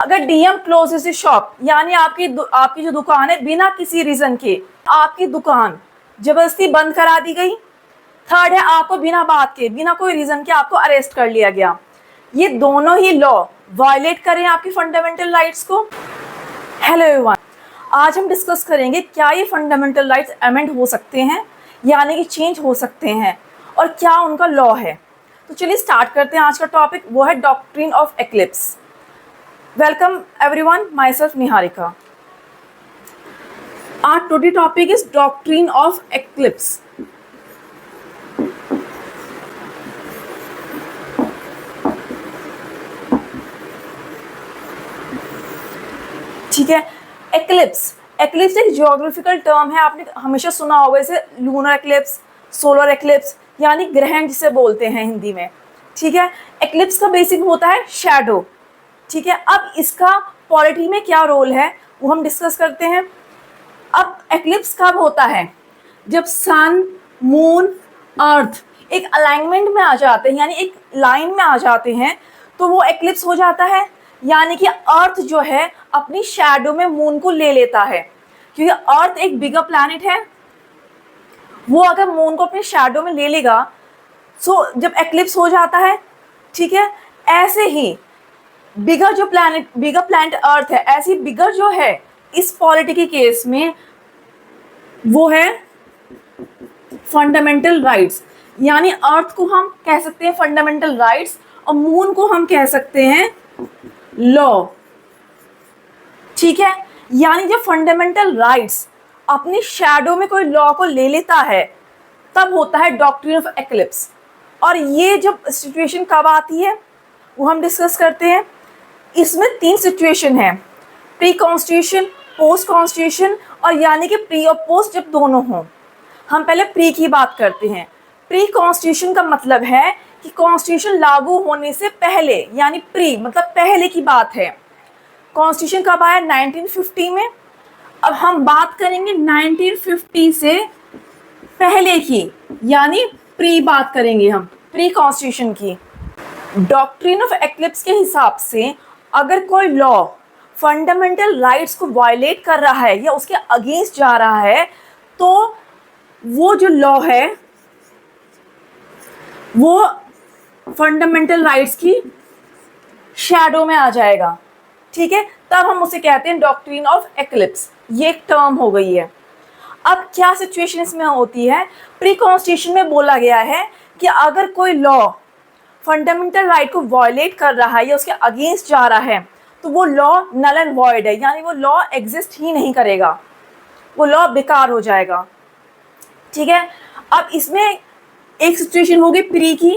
अगर DM closes the shop, यानी आपकी जो दुकान है बिना किसी रीजन के आपकी दुकान जबरदस्ती बंद करा दी गई। थर्ड है आपको बिना बात के, बिना कोई रीजन के आपको अरेस्ट कर लिया गया। ये दोनों ही लॉ वायलेट करें आपकी फंडामेंटल राइट्स को। हेलो एवरीवन, आज हम डिस्कस करेंगे क्या ये फंडामेंटल राइट्स अमेंड हो सकते हैं, यानी कि चेंज हो सकते हैं, और क्या उनका लॉ है। तो चलिए स्टार्ट करते हैं। आज का टॉपिक वो है doctrine of eclipse. Welcome everyone, myself Niharika. Our today topic is doctrine of eclipse. ठीक है, एक्लिप्स एक जियोग्राफिकल टर्म है, आपने हमेशा सुना होगा इसे, लूनर एक्लिप्स, सोलर एक्लिप्स, यानी ग्रहण जिसे बोलते हैं हिंदी में। ठीक है, एक्लिप्स का बेसिक होता है शैडो। ठीक है, अब इसका पॉलिटी में क्या रोल है वो हम डिस्कस करते हैं। अब एक्लिप्स कब होता है? जब सन, मून, अर्थ एक अलाइनमेंट में आ जाते हैं, यानी एक लाइन में आ जाते हैं, तो वो एक्लिप्स हो जाता है। यानी कि अर्थ जो है अपनी शैडो में मून को ले लेता है, क्योंकि अर्थ एक बिगर प्लैनेट है। वो अगर मून को अपनी शैडो में ले लेगा, सो जब एक्लिप्स हो जाता है, ठीक है, ऐसे ही बिगर प्लैनेट अर्थ है, ऐसी बिगर जो है इस पॉलिटी के केस में वो है फंडामेंटल राइट्स। यानी अर्थ को हम कह सकते हैं फंडामेंटल राइट्स और मून को हम कह सकते हैं लॉ। ठीक है, यानी जब फंडामेंटल राइट्स अपनी शैडो में कोई लॉ को ले लेता है तब होता है डॉक्ट्रिन ऑफ एक्लिप्स। और ये जब सिचुएशन कब आती है वो हम डिस्कस करते हैं। इसमें 3 सिचुएशन है, प्री कॉन्स्टिट्यूशन, पोस्ट कॉन्स्टिट्यूशन, और यानी कि प्री और पोस्ट जब दोनों हों। हम पहले प्री की बात करते हैं। प्री कॉन्स्टिट्यूशन का मतलब है कि कॉन्स्टिट्यूशन लागू होने से पहले, यानी प्री मतलब पहले की बात है। कॉन्स्टिट्यूशन कब आया? 1950 में। अब हम बात करेंगे 1950 से पहले की, यानी प्री बात करेंगे हम, प्री कॉन्स्टिट्यूशन की। डॉक्ट्रिन ऑफ एक्लिप्स के हिसाब से अगर कोई लॉ फंडामेंटल राइट्स को वायलेट कर रहा है या उसके अगेंस्ट जा रहा है, तो वो जो लॉ है वो फंडामेंटल राइट्स की शैडो में आ जाएगा। ठीक है, तब हम उसे कहते हैं डॉक्ट्रिन ऑफ एक्लिप्स। ये एक टर्म हो गई है। अब क्या सिचुएशन इसमें होती है? प्री कॉन्स्टिट्यूशन में बोला गया है कि अगर कोई लॉ फंडामेंटल राइट को वायलेट कर रहा है या उसके अगेंस्ट जा रहा है, तो वो लॉ नल एंड वॉइड है, यानी वो लॉ एग्जिस्ट ही नहीं करेगा, वो लॉ बेकार हो जाएगा। ठीक है, अब इसमें एक सिचुएशन होगी प्री की,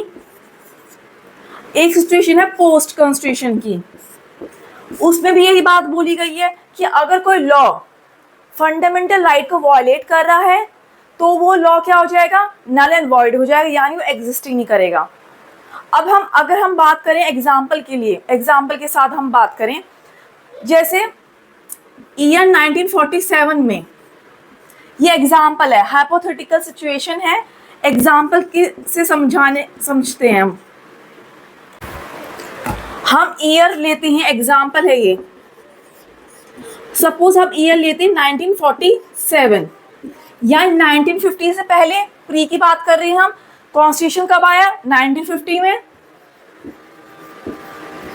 एक सिचुएशन है पोस्ट कॉन्स्टिट्यूशन की। उसमें भी यही बात बोली गई है कि अगर कोई लॉ फंडामेंटल राइट को वायलेट कर रहा है तो वो लॉ क्या हो जाएगा? नल एंड वॉइड हो जाएगा, यानी वो एग्जिस्ट ही नहीं करेगा। अब अगर हम बात करें एग्जाम्पल के लिए, एग्जाम्पल के साथ हम बात करें, जैसे ईयर 1947 में, ये एग्जाम्पल है, हाइपोथेटिकल सिचुएशन है, एग्जाम्पल से समझते हैं हम ईयर लेते हैं, एग्जाम्पल है ये। सपोज हम ईयर लेते हैं 1947, या 1950 से पहले, प्री की बात कर रहे हैं हम। कॉन्स्टिट्यूशन कब आया? 1950 में।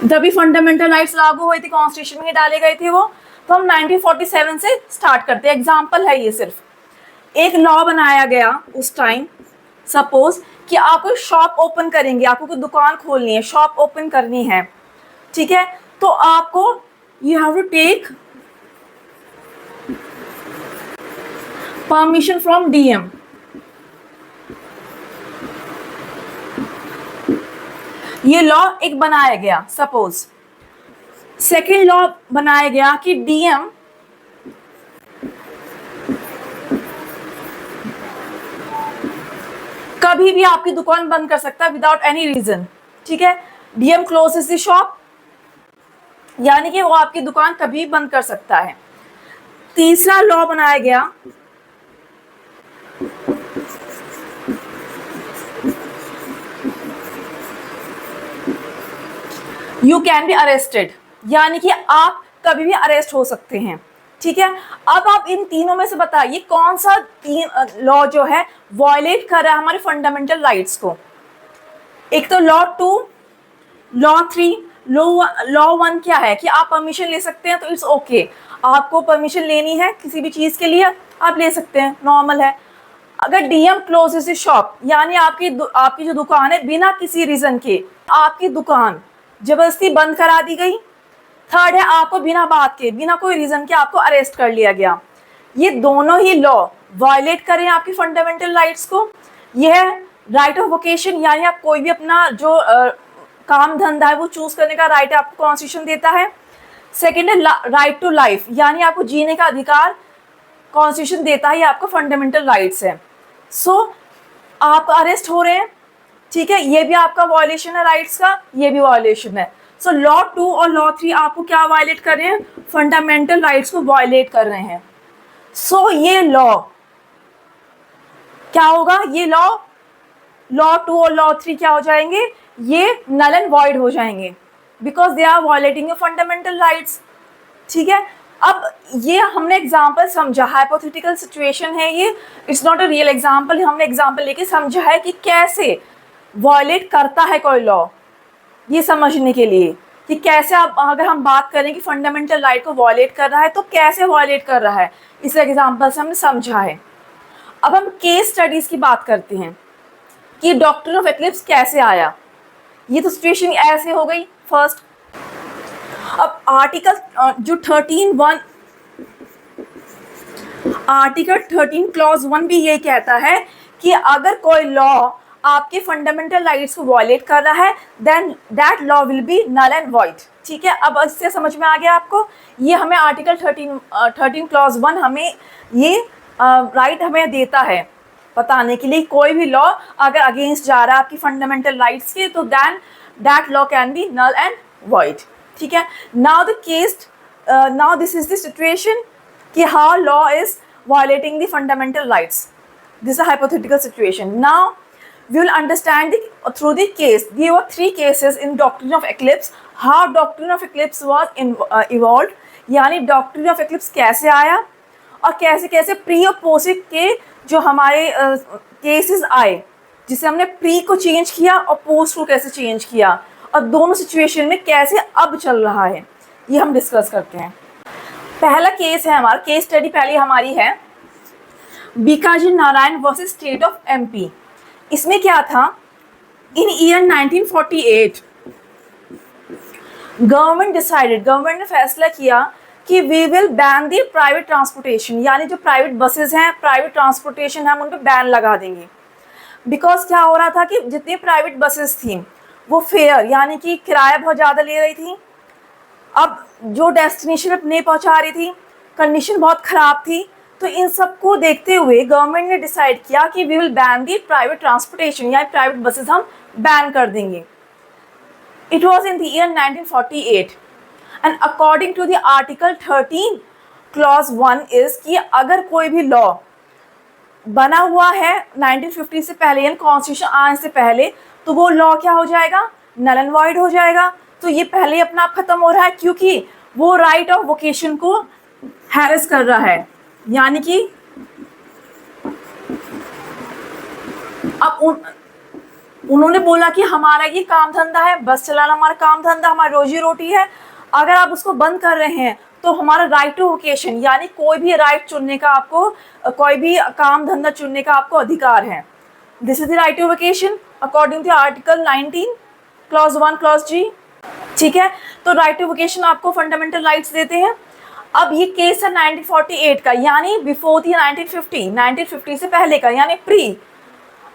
तभी फंडामेंटल राइट्स लागू हुए थे, कॉन्स्टिट्यूशन में ही डाले गए थे वो। तो हम 1947 से स्टार्ट करते हैं, एग्जाम्पल है ये सिर्फ। एक लॉ बनाया गया उस टाइम, सपोज कि आप कोई शॉप ओपन करेंगे, आपको कोई दुकान खोलनी है, शॉप ओपन करनी है, ठीक है, तो आपको you have to take permission from DM. ये लॉ एक बनाया गया। सपोज सेकेंड लॉ बनाया गया कि डीएम कभी भी आपकी दुकान बंद कर सकता है विदाउट एनी रीजन। ठीक है, डीएम क्लोजेस द शॉप, यानी कि वो आपकी दुकान कभी बंद कर सकता है। तीसरा लॉ बनाया गया you can be arrested। यानी कि आप कभी भी अरेस्ट हो सकते हैं। ठीक है, अब आप इन तीनों में से बताइए कौन सा तीन लॉ जो है वायलेट कर रहा है हमारे फंडामेंटल राइट्स को। एक तो लॉ 2, लॉ 3, लॉ 1 क्या है कि आप परमिशन ले सकते हैं, तो इट्स ओके, आपको परमिशन लेनी है किसी भी चीज़ के लिए आप ले सकते हैं, नॉर्मल है। अगर डीएम क्लोजेस शॉप, यानी आपकी जो दुकान है बिना किसी रीज़न के आपकी दुकान जबरदस्ती बंद करा दी गई। थर्ड है, आपको बिना बात के, बिना कोई रीज़न के आपको अरेस्ट कर लिया गया। ये दोनों ही लॉ वायलेट करें आपकी फंडामेंटल राइट्स को। यह है राइट ऑफ वोकेशन, यानी आप कोई भी अपना जो काम धंधा है वो चूज करने का राइट आपको कॉन्स्टिट्यूशन देता है। सेकेंड है राइट टू लाइफ, यानी आपको जीने का अधिकार कॉन्स्टिट्यूशन देता है, ये आपका फंडामेंटल राइट्स है। सो आप अरेस्ट हो रहे हैं, ठीक है, ये भी आपका वायलेशन है राइट्स का, ये भी वायलेशन है। सो लॉ 2 और लॉ 3 आपको क्या वायलेट कर रहे हैं, फंडामेंटल राइट्स को वायलेट कर रहे हैं। सो ये लॉ क्या होगा, ये लॉ 2 और लॉ 3 क्या हो जाएंगे, ये नल एंड वॉइड हो जाएंगे, because they are violating your fundamental rights. ठीक है, अब ये हमने एग्जाम्पल समझा, हाइपोथेटिकल सिचुएशन है ये, it's not a real example, हमने एग्जाम्पल लेके समझा है कि कैसे वायलेट करता है कोई लॉ, ये समझने के लिए कि कैसे आप, अगर हम बात करें कि फंडामेंटल राइट को वायलेट कर रहा है तो कैसे वायलेट कर रहा है, इस एग्जाम्पल से हमने समझा है। अब हम केस स्टडीज की बात करते हैं कि डॉक्ट्रिन ऑफ एक्लिप्स कैसे आया। ये तो सिचुएशन ऐसे हो गई फर्स्ट। अब आर्टिकल जो 13(1) आर्टिकल 13 क्लॉज 1 भी ये कहता है कि अगर कोई लॉ आपके फंडामेंटल राइट्स को वायलेट कर रहा है then that law will be null and void. ठीक है, अब इससे समझ में आ गया आपको, ये हमें आर्टिकल 13 क्लॉज 1 हमें ये राइट हमें देता है बताने के लिए, कोई भी लॉ अगर अगेंस्ट जा रहा है आपकी फंडामेंटल राइट्स के तो then that law can be null and void. ठीक है, now the case, now this is the situation कि how law is violating the fundamental rights. This is a hypothetical situation. Now we will understand through the case. There were 3 cases in doctrine of eclipse. How doctrine of eclipse was evolved, यानी doctrine of eclipse कैसे आया और कैसे कैसे pre और post के जो हमारे केसेस आए, जिसे हमने प्री को चेंज किया और पोस्ट को कैसे चेंज किया और दोनों सिचुएशन में कैसे अब चल रहा है, ये हम डिस्कस करते हैं। पहला केस है हमारा, केस स्टडी पहले हमारी है Bikaji Narayan versus state of MP. इसमें क्या था, इन ईयर 1948 गवर्नमेंट ने फैसला किया कि we will ban the private transportation, यानी जो प्राइवेट बसेस हैं, प्राइवेट ट्रांसपोर्टेशन हम उन पर बैन लगा देंगे। बिकॉज क्या हो रहा था कि जितनी प्राइवेट बसेस थी वो फेयर यानी कि किराया बहुत ज़्यादा ले रही थी, अब जो डेस्टिनेशन पर नहीं पहुँचा रही थी, कंडीशन बहुत ख़राब थी, तो इन सब को देखते हुए गवर्नमेंट ने डिसाइड किया कि we will ban the private transportation, यानी प्राइवेट बसेस हम बैन कर देंगे। It was in the year 1948 and according to the article 13 clause 1 is कि अगर कोई भी लॉ बना हुआ है 1950 से पहले यानी कॉन्स्टिट्यूशन आने से पहले, तो वो लॉ क्या हो जाएगा, नल एंड वॉइड हो जाएगा। तो ये पहले ही अपना आप खत्म हो रहा है, क्योंकि वो राइट ऑफ वोकेशन को हैरेस कर रहा है, यानी कि अब उन्होंने बोला कि हमारा ये काम धंधा है, बस चलाना हमारा काम धंधा, हमारी रोजी रोटी है, अगर आप उसको बंद कर रहे हैं तो हमारा राइट टू वोकेशन यानी कोई भी राइट चुनने का आपको, कोई भी काम धंधा चुनने का आपको अधिकार है। This is the right to vocation according to article 19 clause 1 clause जी। ठीक है, तो राइट टू वोकेशन आपको फंडामेंटल राइट्स देते हैं। अब ये केस है 1948 का, यानी बिफोर दी 1950 से पहले का, यानी प्री।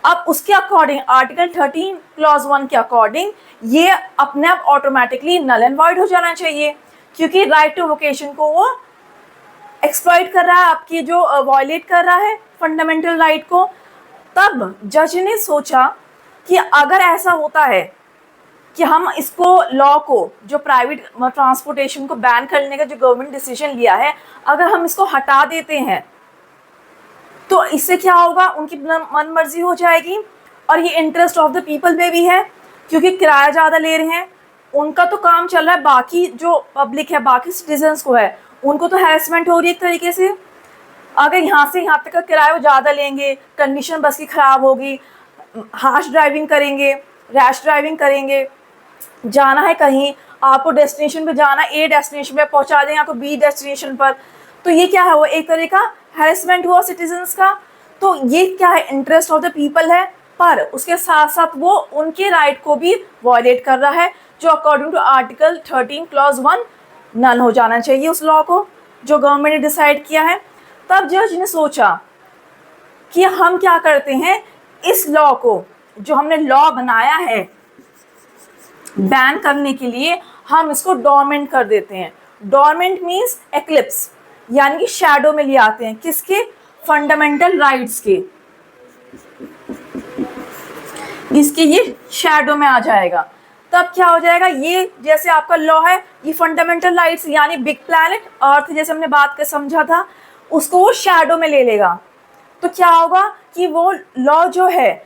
अब उसके अकॉर्डिंग आर्टिकल 13 क्लॉज 1 के अकॉर्डिंग ये अपने आप ऑटोमेटिकली नल एंड वॉइड हो जाना चाहिए, क्योंकि राइट टू वोकेशन को वो एक्सप्लॉइट कर रहा है, आपकी जो वायलेट कर रहा है फंडामेंटल राइट को। तब जज ने सोचा कि अगर ऐसा होता है कि हम इसको लॉ को, जो प्राइवेट ट्रांसपोर्टेशन को बैन करने का जो गवर्नमेंट डिसीजन लिया है, अगर हम इसको हटा देते हैं तो इससे क्या होगा, उनकी मन मर्जी हो जाएगी और ये इंटरेस्ट ऑफ द पीपल में भी है, क्योंकि किराया ज़्यादा ले रहे हैं, उनका तो काम चल रहा है, बाकी जो पब्लिक है, बाकी सिटीजन्स को है, उनको तो हैरेसमेंट हो रही है एक तरीके से। अगर यहाँ से यहाँ तक का किराया वो ज़्यादा लेंगे, कंडीशन बस की ख़राब होगी, हार्श ड्राइविंग करेंगे, रैश ड्राइविंग करेंगे, जाना है कहीं, आपको डेस्टिनेशन पे जाना, ए डेस्टिनेशन पे पहुँचा देंगे आपको बी डेस्टिनेशन पर, तो ये क्या है, वो एक तरह का हैरेसमेंट हुआ सिटीजन्स का। तो ये क्या है, इंटरेस्ट ऑफ द पीपल है, पर उसके साथ साथ वो उनके राइट को भी वायलेट कर रहा है, जो अकॉर्डिंग टू आर्टिकल 13 क्लॉज 1 नल हो जाना चाहिए उस लॉ को, जो गवर्नमेंट ने डिसाइड किया है। तब जज ने सोचा कि हम क्या करते हैं, इस लॉ को, जो हमने लॉ बनाया है बैन करने के लिए, हम इसको डोरमेंट कर देते हैं। डोरमेंट मीन्स एक्लिप्स, यानी कि शैडो में ले आते हैं, किसके, फंडामेंटल राइट्स के, इसके ये शैडो में आ जाएगा। तब क्या हो जाएगा, ये जैसे आपका लॉ है, ये फंडामेंटल राइट्स यानी बिग प्लैनेट अर्थ, जैसे हमने बात कर समझा था, उसको वो शैडो में ले लेगा। तो क्या होगा कि वो लॉ जो है,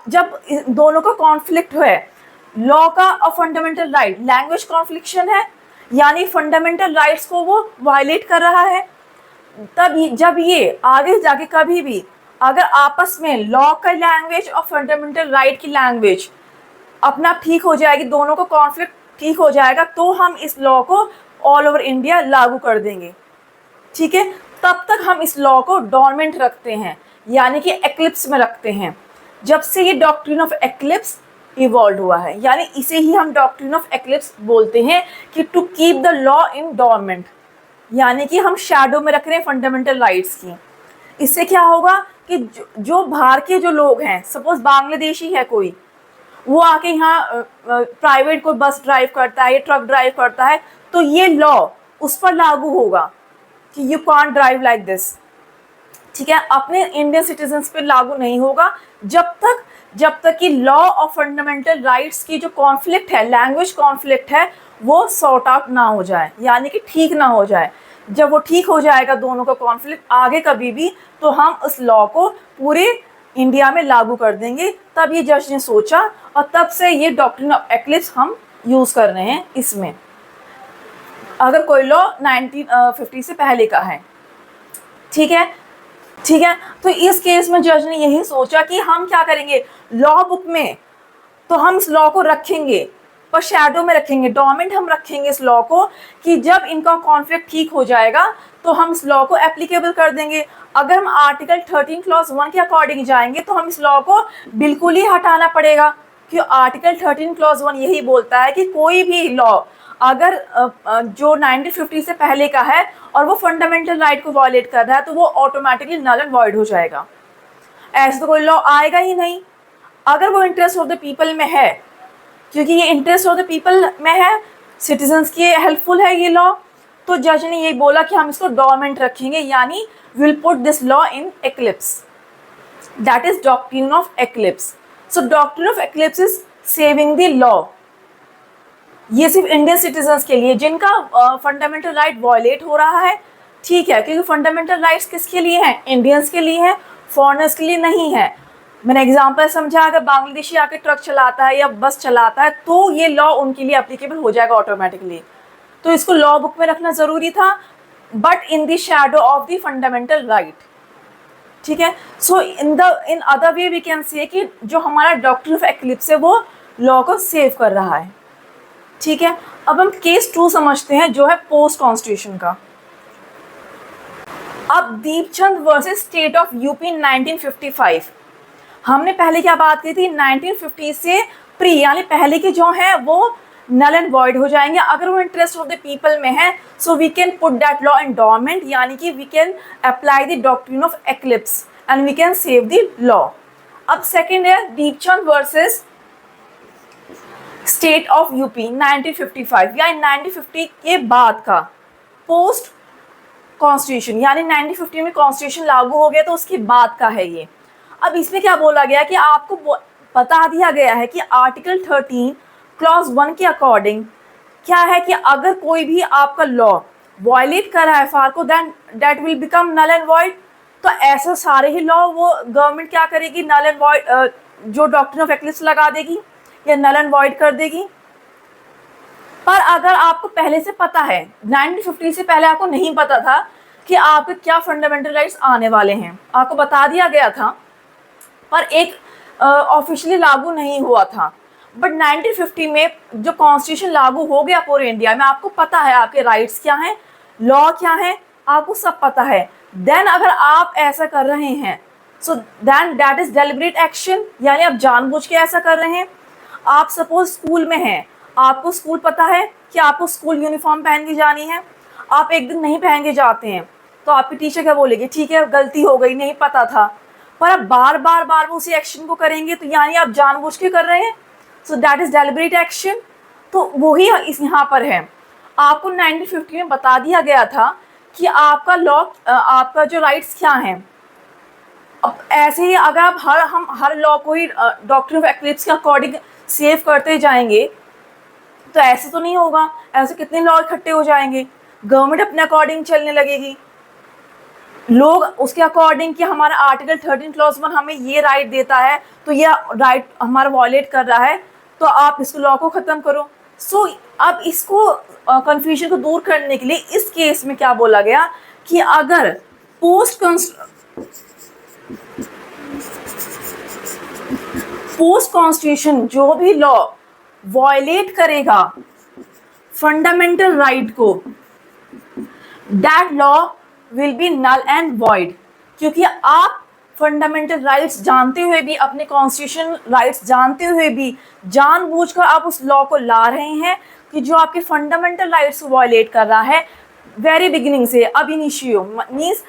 जब दोनों का कॉन्फ्लिक्ट है, लॉ का और फंडामेंटल राइट, लैंग्वेज कॉन्फ्लिक्शन है, यानी फंडामेंटल राइट्स को वो वायलेट कर रहा है। तब जब ये आगे जाके कभी भी अगर आपस में लॉ का लैंग्वेज और फंडामेंटल राइट की लैंग्वेज अपना ठीक हो जाएगी, दोनों को कॉन्फ्लिक्ट ठीक हो जाएगा, तो हम इस लॉ को ऑल ओवर इंडिया लागू कर देंगे। ठीक है, तब तक हम इस लॉ को डोरमेंट रखते हैं, यानी कि एक्लिप्स में रखते हैं। जब से ये डॉक्ट्रिन ऑफ एक्लिप्स इवॉल्व हुआ है, यानी इसे ही हम डॉक्ट्रिन ऑफ एक्लिप्स बोलते हैं कि to keep the law in dormant, यानी कि हम शैडो में रख रहे हैं फंडामेंटल राइट्स की। इससे क्या होगा कि जो बाहर के जो लोग हैं, सपोज बांग्लादेशी है कोई, वो आके यहाँ प्राइवेट कोई बस ड्राइव करता है या ट्रक ड्राइव करता है, तो ये लॉ उस पर लागू होगा कि you can't drive like this. ठीक है, अपने इंडियन सिटीजन्स पे लागू नहीं होगा जब तक कि लॉ और फंडामेंटल राइट्स की जो कॉन्फ्लिक्ट है, लैंग्वेज कॉन्फ्लिक्ट है, वो सॉर्ट आउट ना हो जाए, यानी कि ठीक ना हो जाए। जब वो ठीक हो जाएगा दोनों का कॉन्फ्लिक्ट आगे कभी भी, तो हम उस लॉ को पूरे इंडिया में लागू कर देंगे। तब ये जज ने सोचा, और तब से ये डॉक्ट्रिन ऑफ एक्लिप्स हम यूज़ कर रहे हैं इसमें, अगर कोई लॉ 1950 से पहले का है। ठीक है, तो इस केस में जज ने यही सोचा कि हम क्या करेंगे, लॉ बुक में तो हम इस लॉ को रखेंगे, पर शैडो में रखेंगे, डोरमेंट हम रखेंगे इस लॉ को, कि जब इनका कॉन्फ्लिक्ट ठीक हो जाएगा तो हम इस लॉ को एप्लीकेबल कर देंगे। अगर हम आर्टिकल 13 क्लॉज 1 के अकॉर्डिंग जाएंगे तो हम इस लॉ को बिल्कुल ही हटाना पड़ेगा, क्योंकि आर्टिकल 13 क्लॉज 1 यही बोलता है कि कोई भी लॉ अगर जो 1950 से पहले का है और वो फंडामेंटल राइट को वायलेट कर रहा है, तो वो ऑटोमेटिकली नल एंड वॉइड हो जाएगा। ऐसे तो कोई लॉ आएगा ही नहीं, अगर वो इंटरेस्ट ऑफ द पीपल में है, क्योंकि ये इंटरेस्ट ऑफ द पीपल में है, सिटीजन्स के हेल्पफुल है ये लॉ। तो जज ने ये बोला कि हम इसको डोरमेंट रखेंगे, यानी will put this law in eclipse, that is doctrine of eclipse. So doctrine of eclipse is saving the law. ये सिर्फ इंडियन सिटीजन्स के लिए जिनका फंडामेंटल राइट वायलेट हो रहा है। ठीक है, क्योंकि फंडामेंटल राइट्स किसके लिए हैं, इंडियंस के लिए हैं, फॉरेनर्स के लिए नहीं है। मैंने एग्जांपल समझा, अगर बांग्लादेशी आके ट्रक चलाता है या बस चलाता है तो ये लॉ उनके लिए एप्लीकेबल हो जाएगा ऑटोमेटिकली। तो इसको लॉ बुक में रखना ज़रूरी था, but in the shadow of the fundamental right. ठीक है, so in other way we can say कि जो हमारा डॉक्ट्रिन ऑफ एक्लिप्स है वो लॉ को सेव कर रहा है। ठीक है, अब हम केस 2 समझते हैं, जो है पोस्ट कॉन्स्टिट्यूशन का। अब Deepchand versus state of UP 1955। हमने पहले क्या बात की थी, 1950 से प्री यानी पहले के जो हैं वो नल एंड वॉइड हो जाएंगे अगर वो इंटरेस्ट ऑफ द पीपल में है। So we can put that law in dormant, यानी कि we can apply the doctrine of eclipse and we can save the law. अब सेकेंड है Deepchand versus state of UP 1955, या 1950 के बाद का पोस्ट कॉन्स्टिट्यूशन, यानी 1950 में कॉन्स्टिट्यूशन लागू हो गया तो उसके बाद का है ये। अब इसमें क्या बोला गया कि आपको बता दिया गया है कि आर्टिकल 13 क्लॉज 1 के अकॉर्डिंग क्या है कि अगर कोई भी आपका लॉ वायलेट कर रहा है फार को, then that will become null and void. तो ऐसे सारे ही लॉ वो गवर्नमेंट क्या करेगी, नल एंड वॉइड, जो डॉक्ट्रिन ऑफ एक्लिप्स लगा देगी या नल एंड वॉइड कर देगी। पर अगर आपको पहले से पता है, 1950 से पहले आपको नहीं पता था कि आपके क्या फंडामेंटल राइट्स आने वाले हैं, आपको बता दिया गया था पर एक ऑफिशियली लागू नहीं हुआ था। बट 1950 में जो कॉन्स्टिट्यूशन लागू हो गया पूरे इंडिया में, आपको पता है आपके राइट्स क्या हैं, लॉ क्या है, आपको सब पता है। देन अगर आप ऐसा कर रहे हैं, so then that is deliberate action, यानी आप जानबूझ के ऐसा कर रहे हैं। आप सपोज स्कूल में हैं, आपको स्कूल पता है कि आपको स्कूल यूनिफॉर्म पहन के जानी है, आप एक दिन नहीं पहन के जाते हैं तो आपकी टीचर क्या बोलेगी, ठीक है गलती हो गई, नहीं पता था। पर आप बार बार उसी एक्शन को करेंगे तो यानी आप जानबूझ के कर रहे हैं, so that is deliberate action. तो वही इस यहाँ पर है, आपको 1950 में बता दिया गया था कि आपका लॉ, आपका जो राइट्स क्या हैं। अब ऐसे ही अगर आप हम हर लॉ को ही डॉक्ट्रिन ऑफ एक्लिप्स के अकॉर्डिंग सेव करते जाएंगे तो ऐसे तो नहीं होगा, ऐसे कितने लॉ इकट्ठे हो जाएंगे, गवर्नमेंट अपने अकॉर्डिंग चलने लगेगी, लोग उसके अकॉर्डिंग कि हमारा आर्टिकल 13 क्लॉज 1 हमें ये राइट देता है तो ये राइट हमारा वॉयलेट कर रहा है तो आप इस लॉ को ख़त्म करो। सो अब इसको कंफ्यूजन को दूर करने के लिए इस केस में क्या बोला गया कि अगर पोस्ट कॉन्स्टिट्यूशन जो भी लॉ वॉयलेट करेगा फंडामेंटल राइट को, that law will be null and void. क्योंकि आप फंडामेंटल राइट्स जानते हुए भी, अपने कॉन्स्टिट्यूशन राइट्स जानते हुए भी जानबूझकर आप उस लॉ को ला रहे हैं कि जो आपके फंडामेंटल राइट्स को वॉयलेट कर रहा है वेरी बिगिनिंग से, अब इनिशियो मीन्स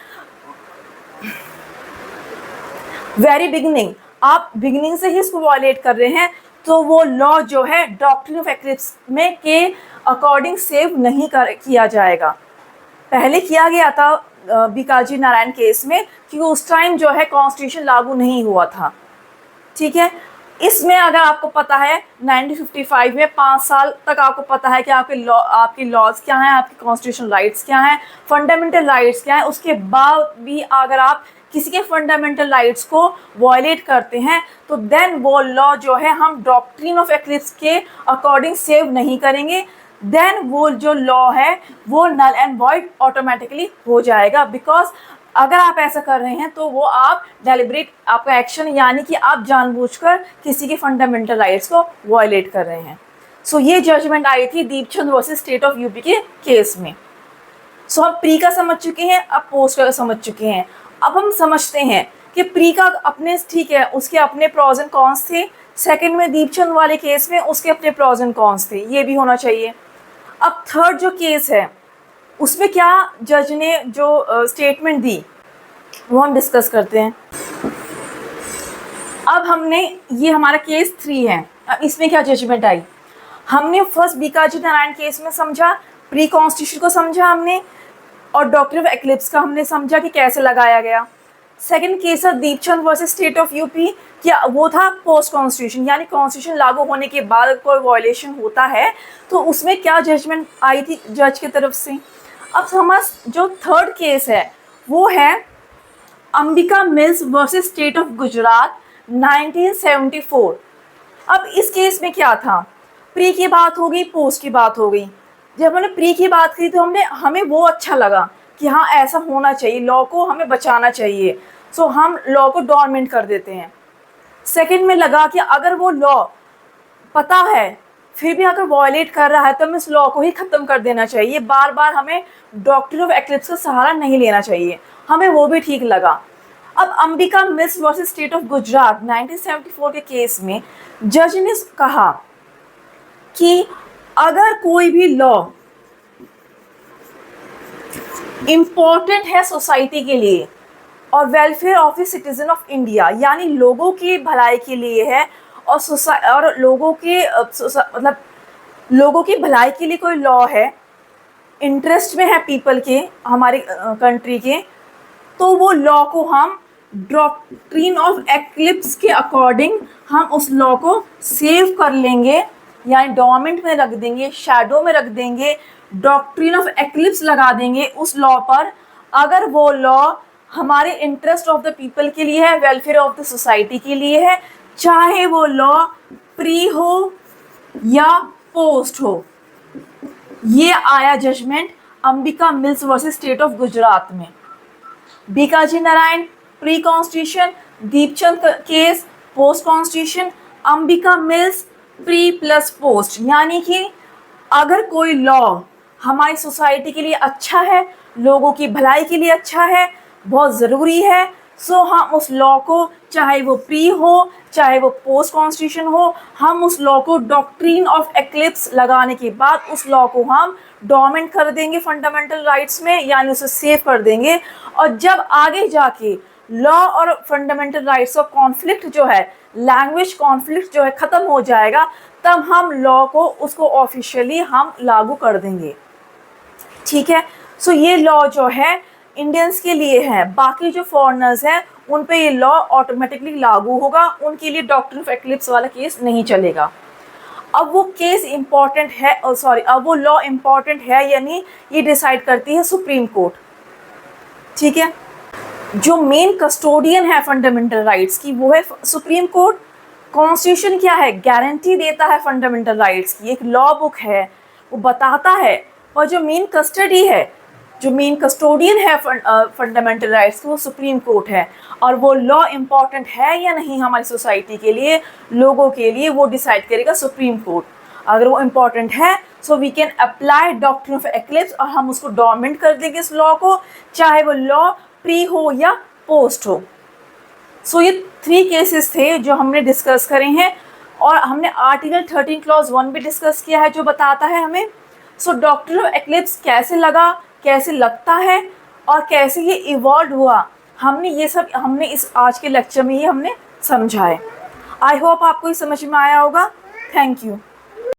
वेरी बिगिनिंग, आप बिगिनिंग से ही इसको वॉयलेट कर रहे हैं, तो वो लॉ जो है डॉक्ट्रिन ऑफ एक्लिप्स में के अकॉर्डिंग सेव नहीं किया जाएगा। पहले किया गया था बीकाजी नारायण केस में, क्योंकि उस टाइम जो है कॉन्स्टिट्यूशन लागू नहीं हुआ था। ठीक है, इसमें अगर आपको पता है 1955 में 5 साल तक आपको पता है कि आपके लॉज क्या हैं, आपके कॉन्स्टिट्यूशन राइट्स क्या हैं, फंडामेंटल राइट्स क्या हैं, उसके बाद भी अगर आप किसी के फंडामेंटल राइट्स को वॉयलेट करते हैं तो देन वो लॉ जो है हम डॉक्ट्रिन ऑफ एक्लिप्स के अकॉर्डिंग सेव नहीं करेंगे, देन वो जो लॉ है वो नल एंड वॉइड ऑटोमेटिकली हो जाएगा। बिकॉज अगर आप ऐसा कर रहे हैं तो वो आप डेलिब्रेट आपका एक्शन, यानी कि आप जानबूझकर किसी के फंडामेंटल राइट्स को वॉयलेट कर रहे हैं। सो ये जजमेंट आई थी Deepchand versus state of UP के केस में। सो हम प्री का समझ चुके हैं, अब पोस्ट का समझ चुके हैं। अब हम समझते हैं कि प्री का अपने, ठीक है, उसके अपने प्रॉज एंड कॉन्स थे, सेकंड में दीपचंद वाले केस में उसके अपने प्रॉज एंड कॉन्स थे, ये भी होना चाहिए। अब थर्ड जो केस है उसमें क्या जज ने जो स्टेटमेंट दी वो हम डिस्कस करते हैं। अब हमने, ये हमारा केस 3 है, अब इसमें क्या जजमेंट आई, हमने फर्स्ट बीकाजी नारायण केस में समझा, प्री कॉन्स्टिट्यूशन को समझा हमने, और डॉक्ट्रिन ऑफ एक्लिप्स का हमने समझा कि कैसे लगाया गया। सेकंड केस है Deepchand versus state of UP, क्या वो था पोस्ट कॉन्स्टिट्यूशन, यानी कॉन्स्टिट्यूशन लागू होने के बाद कोई वॉयलेशन होता है तो उसमें क्या जजमेंट आई थी जज की तरफ से। अब हमारा जो थर्ड केस है वो है Ambika Mills versus state of Gujarat 1974। अब इस केस में क्या था, प्री की बात हो गई, पोस्ट की बात हो गई। जब हमने प्री की बात की तो हमें वो अच्छा लगा कि हाँ ऐसा होना चाहिए, लॉ को हमें बचाना चाहिए, सो हम लॉ को डॉर्मेंट कर देते हैं। सेकंड में लगा कि अगर वो लॉ पता है फिर भी अगर वॉयलेट कर रहा है तो हमें इस लॉ को ही ख़त्म कर देना चाहिए, बार बार हमें डॉक्ट्रिन ऑफ एक्लिप्स का सहारा नहीं लेना चाहिए, हमें वो भी ठीक लगा। अब Ambika Mills versus state of Gujarat 1974 के केस में जज ने कहा कि अगर कोई भी लॉ इम्पोर्टेंट है सोसाइटी के लिए और welfare of the citizen of India, यानी लोगों की भलाई के लिए है और लोगों के मतलब लोगों की भलाई के लिए कोई लॉ है, इंटरेस्ट में है पीपल के, हमारे कंट्री के, तो वो लॉ को हम डॉक्ट्रिन ऑफ एक्लिप्स के अकॉर्डिंग हम उस लॉ को सेव कर लेंगे, यानी डॉर्मेंट में रख देंगे, शैडो में रख देंगे, डॉक्ट्रिन ऑफ एक्लिप्स लगा देंगे उस लॉ पर अगर वो लॉ हमारे इंटरेस्ट ऑफ द पीपल के लिए है, वेलफेयर ऑफ द सोसाइटी के लिए है, चाहे वो लॉ प्री हो या पोस्ट हो। ये आया judgement Ambika Mills versus state of Gujarat में। Bhikaji Narayan pre constitution, Deepchand case post constitution, Ambika Mills pre plus post. यानी कि अगर कोई लॉ हमारी सोसाइटी के लिए अच्छा है, लोगों की भलाई के लिए अच्छा है, बहुत ज़रूरी है, सो हम उस लॉ को, चाहे वो प्री हो चाहे वो पोस्ट कॉन्स्टिट्यूशन हो, हम उस लॉ को डॉक्ट्रिन ऑफ एक्लिप्स लगाने के बाद उस लॉ को हम डोरमेंट कर देंगे फंडामेंटल राइट्स में, यानी उसे सेव कर देंगे। और जब आगे जाके लॉ और फंडामेंटल राइट्स का कॉन्फ्लिक्ट जो है, लैंग्वेज कॉन्फ्लिक्ट जो है ख़त्म हो जाएगा, तब हम लॉ को उसको ऑफिशियली हम लागू कर देंगे। ठीक है, सो ये लॉ जो है इंडियंस के लिए है, बाकी जो फॉरेनर्स हैं उन पे ये लॉ ऑटोमेटिकली लागू होगा, उनके लिए डॉक्ट्रिन ऑफ एक्लिप्स वाला केस नहीं चलेगा। अब वो केस इम्पॉर्टेंट है, अब वो लॉ इम्पॉर्टेंट है यानी ये डिसाइड करती है सुप्रीम कोर्ट। ठीक है, जो मेन कस्टोडियन है फंडामेंटल राइट्स की वो है सुप्रीम कोर्ट। कॉन्स्टिट्यूशन क्या है, गारंटी देता है फंडामेंटल राइट्स की, एक लॉ बुक है वो बताता है, और जो मेन कस्टडी है, जो मेन कस्टोडियन है फंडामेंटल राइट्स की वो सुप्रीम कोर्ट है। और वो लॉ इम्पॉर्टेंट है या नहीं हमारी सोसाइटी के लिए, लोगों के लिए, वो डिसाइड करेगा सुप्रीम कोर्ट। अगर वो इम्पॉर्टेंट है so we can apply doctrine of eclipse, और हम उसको डोरमेंट कर देंगे इस लॉ को, चाहे वो लॉ प्री हो या पोस्ट हो। सो ये 3 केसेस थे जो हमने डिस्कस करे हैं, और हमने आर्टिकल 13 क्लॉज 1 भी डिस्कस किया है जो बताता है हमें सो डॉक्ट्रिन ऑफ एक्लिप्स कैसे लगा, कैसे लगता है, और कैसे ये इवॉल्व हुआ, हमने ये सब हमने इस आज के लेक्चर में ही हमने समझा है। आई होप आपको ये समझ में आया होगा। Thank you.